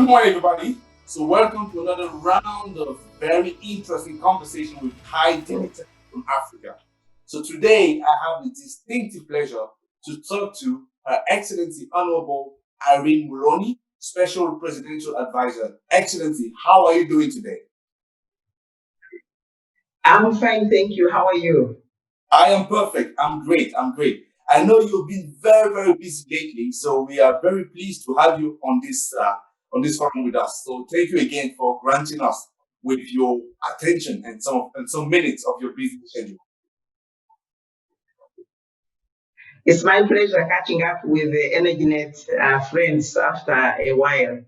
Good morning, everybody. So, welcome to another round of very interesting conversation with high dignitaries from Africa. So, today I have the distinctive pleasure to talk to Her Excellency Honourable Irene Muloni, Special Presidential Advisor. Excellency, how are you doing today? I'm fine, thank you. How are you? I am perfect. I'm great. I know you've been very, very busy lately, so we are very pleased to have you on this forum with us. So thank you again for granting us with your attention and some minutes of your busy schedule. It's my pleasure catching up with the EnergyNet friends after a while.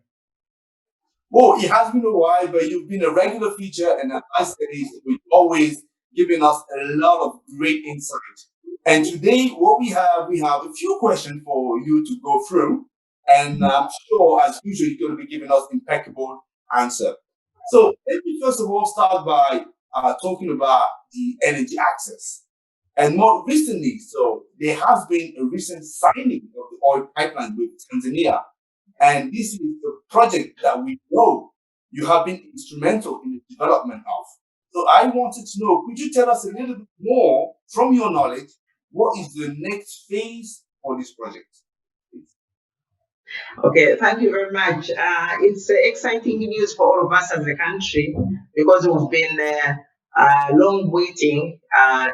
Well, it has been a while, but you've been a regular feature, and as always, you've always giving us a lot of great insight. And today, what we have a few questions for you to go through, and I'm sure, as usual, you're going to be giving us impeccable answer. So let me first of all start by talking about the energy access. And more recently, so there has been a recent signing of the oil pipeline with Tanzania, and this is the project that we know you have been instrumental in the development of. So I wanted to know, could you tell us a little bit more from your knowledge, what is the next phase for this project? Okay, thank you very much. It's exciting news for all of us as a country because we've been long waiting,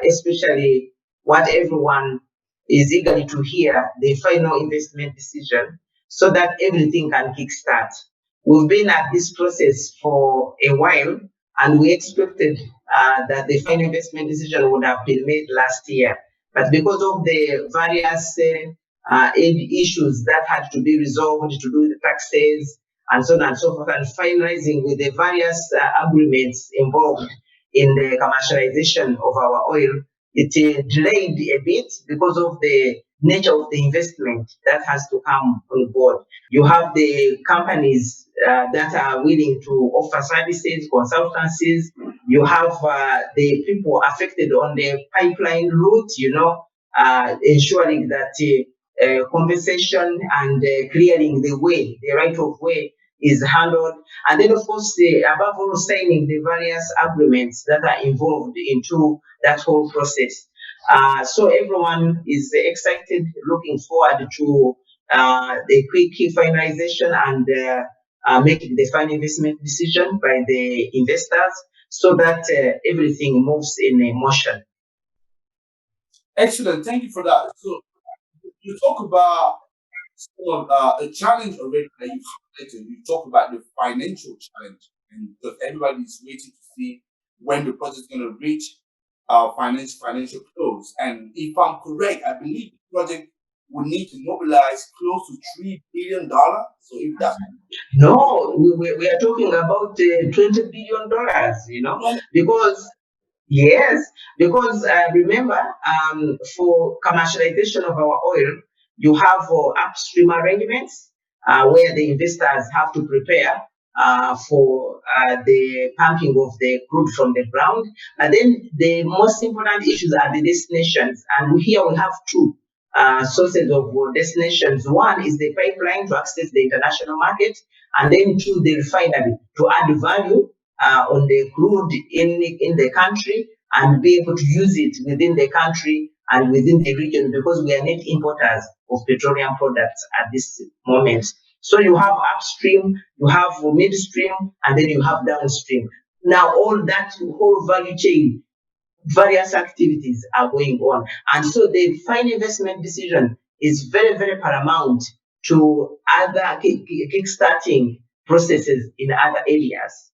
especially what everyone is eagerly to hear the final investment decision so that everything can kickstart. We've been at this process for a while and we expected that the final investment decision would have been made last year. But because of the various issues that had to be resolved to do with the taxes and so on and so forth, and finalizing with the various agreements involved in the commercialization of our oil, it delayed a bit because of the nature of the investment that has to come on board. You have the companies that are willing to offer services, consultancies. You have the people affected on the pipeline route, ensuring that compensation and clearing the way, the right of way is handled. And then, of course, above all, signing the various agreements that are involved into that whole process. So everyone is excited, looking forward to the quick finalization and making the final investment decision by the investors so that everything moves in motion. Excellent. Thank you for that. So you talk about a challenge already that you've highlighted. You talk about the financial challenge, and because everybody is waiting to see when the project is going to reach financial close. And if I'm correct, I believe the project would need to mobilize close to $3 billion. So if that's No, we are talking about $20 billion, because yes, because remember, for commercialization of our oil, you have upstream arrangements where the investors have to prepare for the pumping of the crude from the ground. And then the most important issues are the destinations. And here we have two sources of destinations. One is the pipeline to access the international market, and then two, the refinery to add value on the crude in the country and be able to use it within the country and within the region because we are net importers of petroleum products at this moment. So you have upstream, you have midstream, and then you have downstream. Now all that whole value chain, various activities are going on. And so the final investment decision is very, very paramount to other kickstarting processes in other areas.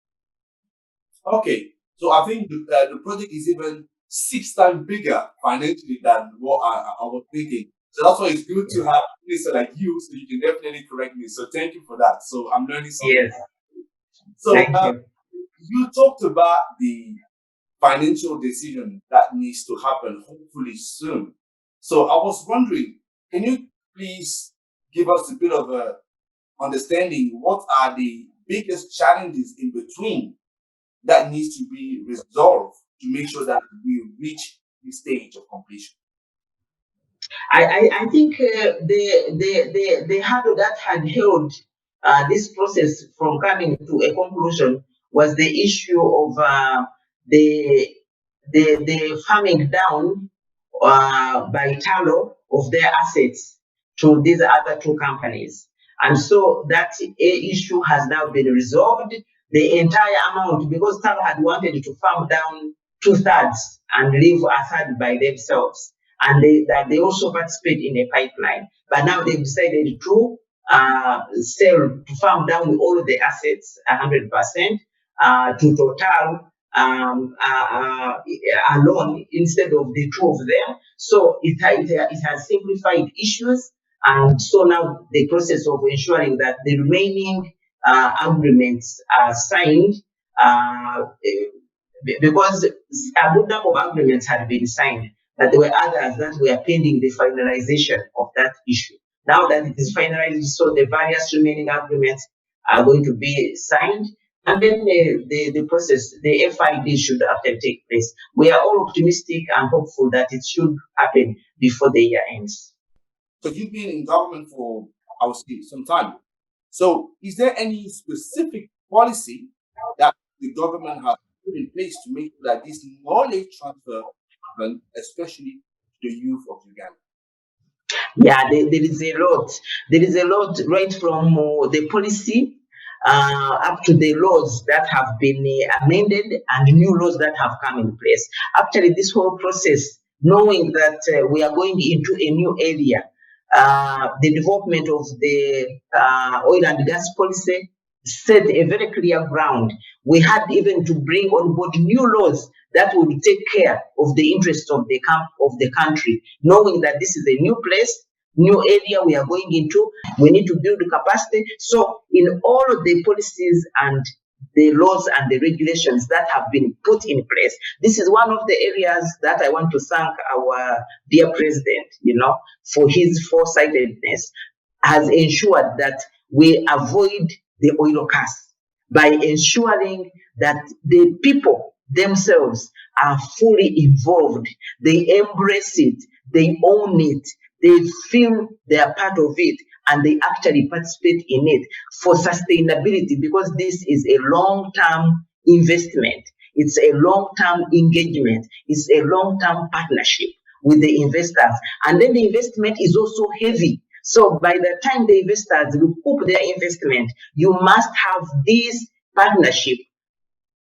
okay. So I think the project is even 6 times bigger financially than what I was thinking. So that's why it's good to have a minister like you, so you can definitely correct me. So thank you for that. So I'm learning something. Yes, So thank you. you talked about the financial decision that needs to happen hopefully soon. So I was wondering, can you please give us a bit of a understanding what are the biggest challenges in between that needs to be resolved to make sure that we reach the stage of completion? I think the hurdle that had held this process from coming to a conclusion was the issue of the farming down by Talo of their assets to these other two companies. And so that issue has now been resolved. The entire amount, because Talo had wanted to farm down 2/3 and leave a third by themselves, and they also participate in a pipeline. But now they've decided to farm down all of the assets 100% to Total alone instead of the two of them. So it has simplified issues, and so now the process of ensuring that the remaining agreements are signed, because a good number of agreements had been signed, but there were others that were pending the finalization of that issue. Now that it is finalized, so the various remaining agreements are going to be signed, and then the process, the FID should after take place. We are all optimistic and hopeful that it should happen before the year ends. So you've been in government for, I would say, some time. So is there any specific policy that the government has put in place to make sure that this knowledge transfer happen, especially to the youth of Uganda? Yeah, there is a lot. There is a lot, right from the policy up to the laws that have been amended and new laws that have come in place. Actually, this whole process, knowing that we are going into a new area, the development of the oil and gas policy set a very clear ground. We had even to bring on board new laws that would take care of the interests of the country, knowing that this is a new place, new area we are going into. We need to build capacity. So in all of the policies and the laws and the regulations that have been put in place, this is one of the areas that I want to thank our dear president, for his foresightedness, has ensured that we avoid the oil curse by ensuring that the people themselves are fully involved. They embrace it, they own it, they feel they are part of it, and they actually participate in it for sustainability, because this is a long-term investment. It's a long-term engagement. It's a long-term partnership with the investors. And then the investment is also heavy. So by the time the investors recoup their investment, you must have this partnership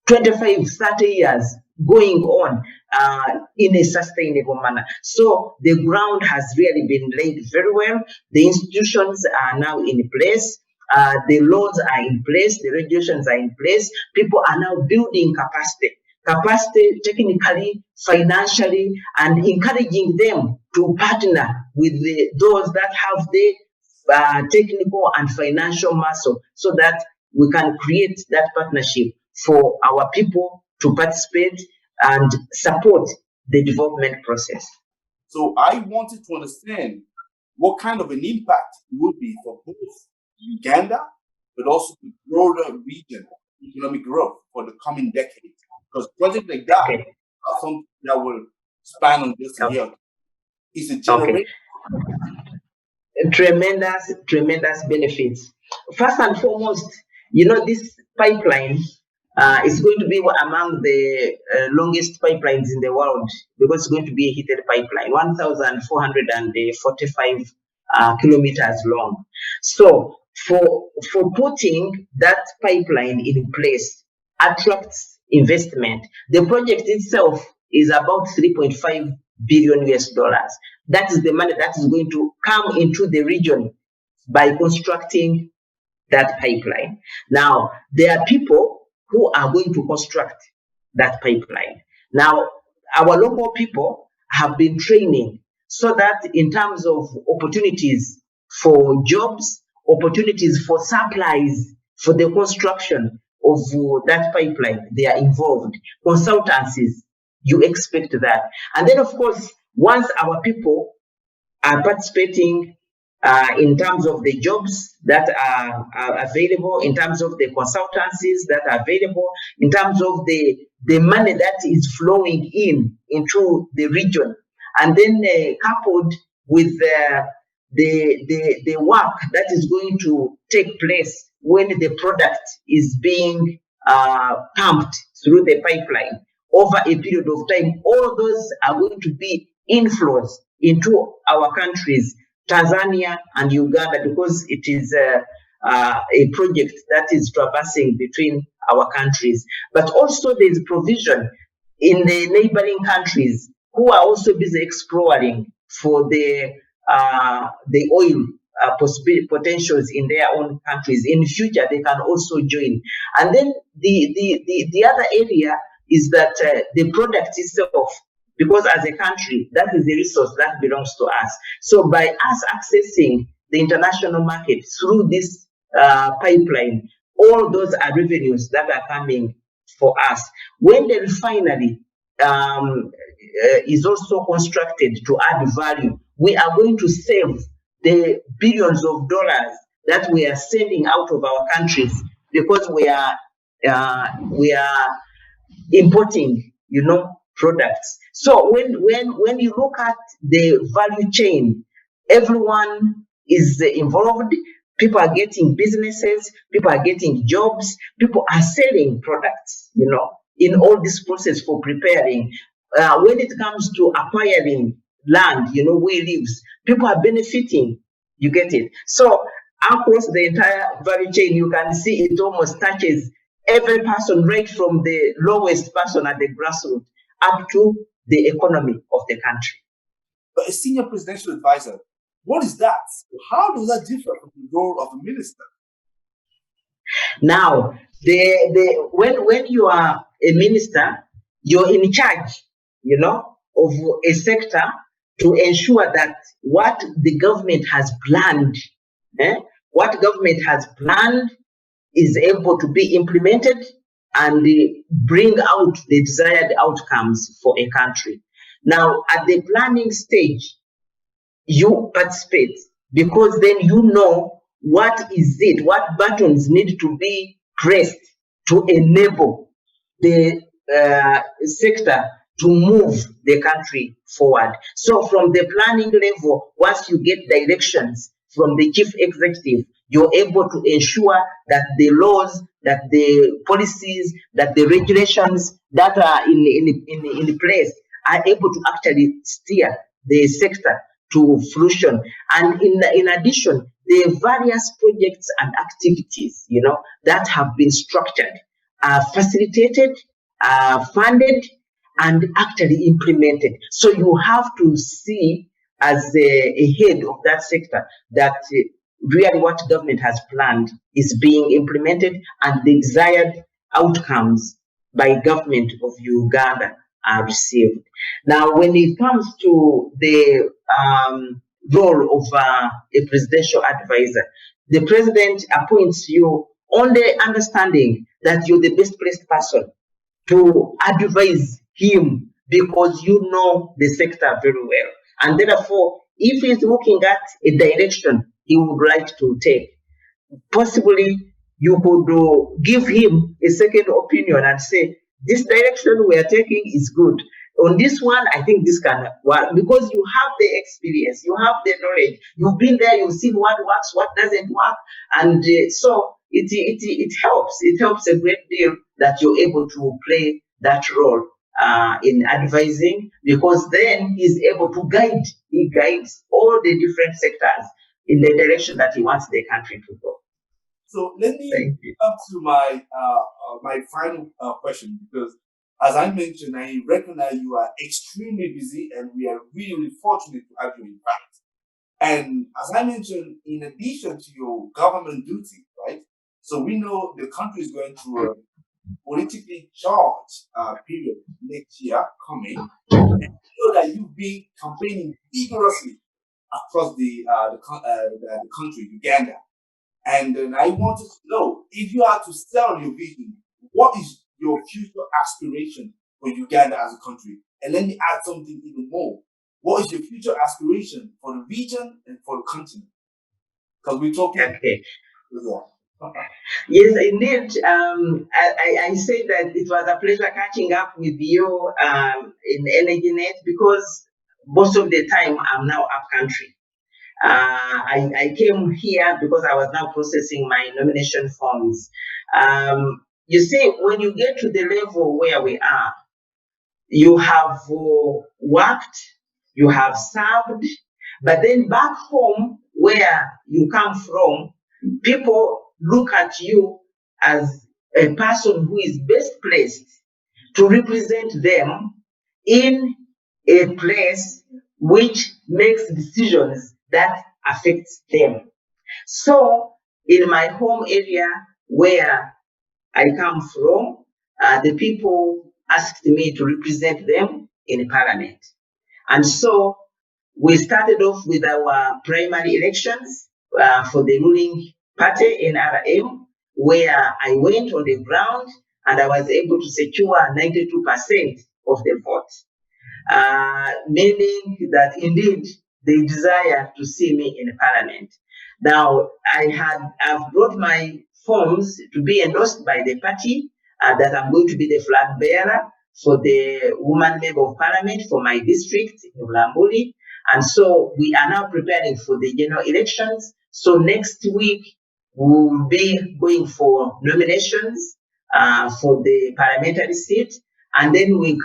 25, 30 years going on in a sustainable manner. So the ground has really been laid very well. The institutions are now in place. The laws are in place. The regulations are in place. People are now building capacity technically, financially, and encouraging them to partner with those that have the technical and financial muscle, so that we can create that partnership for our people to participate and support the development process. So I wanted to understand what kind of an impact it would be for both Uganda, but also the broader region, economic growth for the coming decades. Because projects like that are something that will span on just a year. It's a generation. Tremendous benefits. First and foremost, this pipeline is going to be among the longest pipelines in the world, because it's going to be a heated pipeline, 1,445 kilometers long. So for putting that pipeline in place attracts investment. The project itself is about 3.5 billion US dollars. That is the money that is going to come into the region by constructing that pipeline. Now, there are people who are going to construct that pipeline. Now, our local people have been training so that in terms of opportunities for jobs, opportunities for supplies for the construction of that pipeline, they are involved. Consultancies, you expect that. And then, of course, once our people are participating in terms of the jobs that are available, in terms of the consultancies that are available, in terms of the money that is flowing into the region, and then coupled with the work that is going to take place when the product is being pumped through the pipeline over a period of time, all those are going to be inflows into our countries, Tanzania and Uganda, because it is a project that is traversing between our countries. But also there's provision in the neighboring countries who are also busy exploring for the oil potentials in their own countries. In the future, they can also join. And then the other area is that the product itself, because as a country, that is a resource that belongs to us. So by us accessing the international market through this pipeline, all those are revenues that are coming for us. When the refinery is also constructed to add value, we are going to save the billions of dollars that we are sending out of our countries because we are importing, products. So when you look at the value chain, everyone is involved. People are getting businesses, people are getting jobs, people are selling products, in all this process for preparing. When it comes to acquiring land, where lives, people are benefiting. You get it? So across the entire value chain, you can see it almost touches every person, right from the lowest person at the grassroots up to the economy of the country. But a senior presidential advisor, what is that? How does that differ from the role of a minister? Now, when you are a minister, you're in charge, of a sector to ensure that what the government has planned, is able to be implemented and bring out the desired outcomes for a country. Now, at the planning stage, you participate because then what buttons need to be pressed to enable the sector to move the country forward. So from the planning level, once you get directions from the chief executive, you're able to ensure that the laws, that the policies, that the regulations that are in place are able to actually steer the sector to fruition. And in addition, the various projects and activities, that have been structured, facilitated, funded, and actually implemented. So you have to see as a head of that sector that really what government has planned is being implemented and the desired outcomes by government of Uganda are received. Now, when it comes to the role of a presidential advisor, the president appoints you on the understanding that you're the best placed person to advise him because you know the sector very well. And therefore, if he's looking at a direction he would like to take, possibly you could give him a second opinion and say, this direction we are taking is good. On this one, I think this can work because you have the experience, you have the knowledge, you've been there, you've seen what works, what doesn't work. And so it helps. It helps a great deal that you're able to play that role in advising because then he's able to guide. He guides all the different sectors in the direction that he wants the country to go. So let me come to my final question because, as I mentioned, I recognize you are extremely busy, and we are really fortunate to have you in fact. And as I mentioned, in addition to your government duty, right? So we know the country is going through a politically charged period next year coming, and we know that you've been campaigning vigorously across the country, Uganda. And then I wanted to know, if you had to sell your vision, what is your future aspiration for Uganda as a country? And let me add something even more. What is your future aspiration for the region and for the continent? Because we're talking. Okay. Yes, indeed. I say that it was a pleasure catching up with you in EnergyNet because most of the time I'm now up country. I came here because I was now processing my nomination forms. You see, when you get to the level where we are, you have worked, you have served, but then back home where you come from, people look at you as a person who is best placed to represent them in a place which makes decisions that affect them. So in my home area where I come from, the people asked me to represent them in parliament. And so we started off with our primary elections for the ruling party, NRM, where I went on the ground and I was able to secure 92% of the vote, meaning that indeed they desire to see me in parliament. Now, I've brought my forms to be endorsed by the party that I'm going to be the flag bearer for the woman member of parliament for my district in Muloni. And so we are now preparing for the general elections. So next week we will be going for nominations for the parliamentary seat, and then we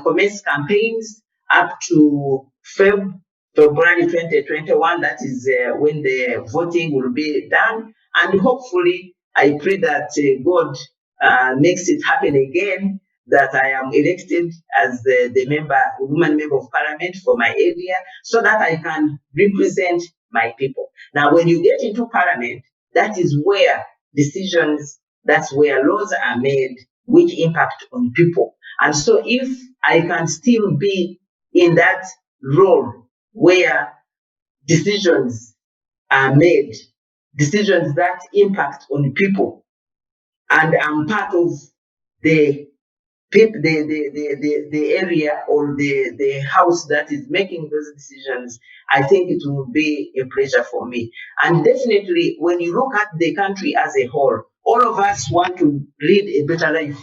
commence campaigns up to February 2021. That is when the voting will be done. And hopefully, I pray that God makes it happen again, that I am elected as the woman member of parliament for my area, so that I can represent my people. Now, when you get into parliament, that is where decisions, that's where laws are made which impact on people. And so if I can still be in that role where decisions are made, decisions that impact on people, and I'm part of the the area or the house that is making those decisions, I think it will be a pleasure for me. And definitely, when you look at the country as a whole, all of us want to lead a better life.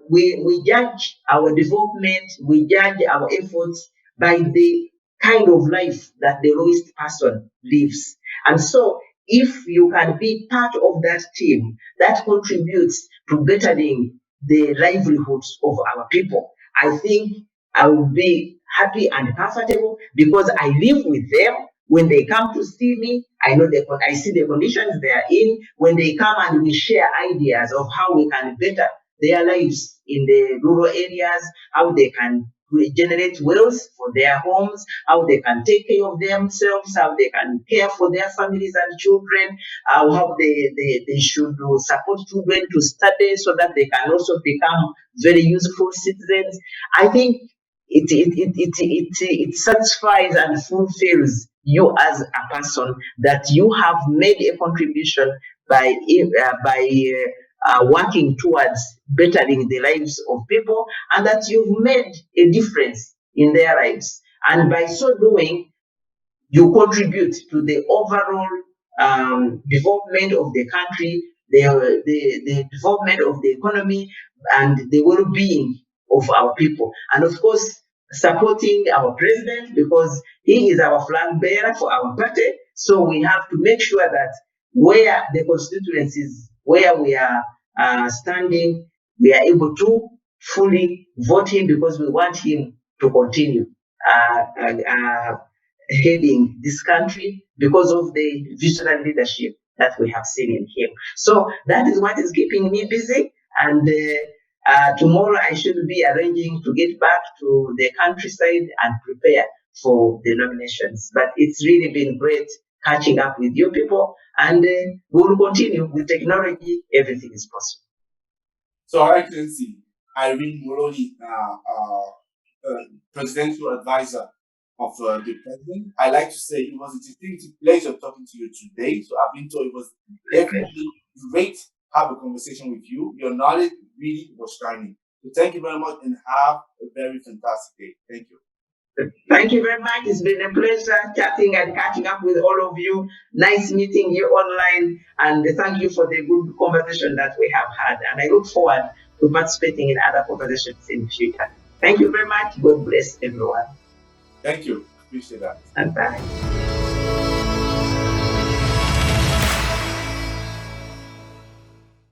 We judge our development, we judge our efforts by the kind of life that the lowest person lives. And so, if you can be part of that team that contributes to bettering the livelihoods of our people, I think I will be happy and comfortable because I live with them. When they come to see me, I see the conditions they are in. When they come and we share ideas of how we can better their lives in the rural areas, how they can generate wealth for their homes, how they can take care of themselves, how they can care for their families and children, how they should support children to study so that they can also become very useful citizens. I think it satisfies and fulfills you as a person that you have made a contribution by working towards bettering the lives of people, and that you've made a difference in their lives. And by so doing, you contribute to the overall development of the country, the development of the economy, and the well-being of our people. And of course, supporting our president because he is our flag bearer for our party. So we have to make sure that where the constituencies where we are standing, we are able to fully vote him because we want him to continue heading this country because of the visionary leadership that we have seen in him. So that is what is keeping me busy. And tomorrow I should be arranging to get back to the countryside and prepare for the nominations. But it's really been great catching up with you people, and we will continue with technology. Everything is possible. So, Her Excellency Irene Muloni, presidential advisor of the president, I like to say it was a distinctive pleasure talking to you today. So I've been told it was definitely great to have a conversation with you. Your knowledge really was shining. So thank you very much and have a very fantastic day. Thank you. Thank you very much. It's been a pleasure chatting and catching up with all of you. Nice meeting you online, and thank you for the good conversation that we have had. And I look forward to participating in other conversations in the future. Thank you very much. God bless everyone. Thank you. Appreciate that. And bye.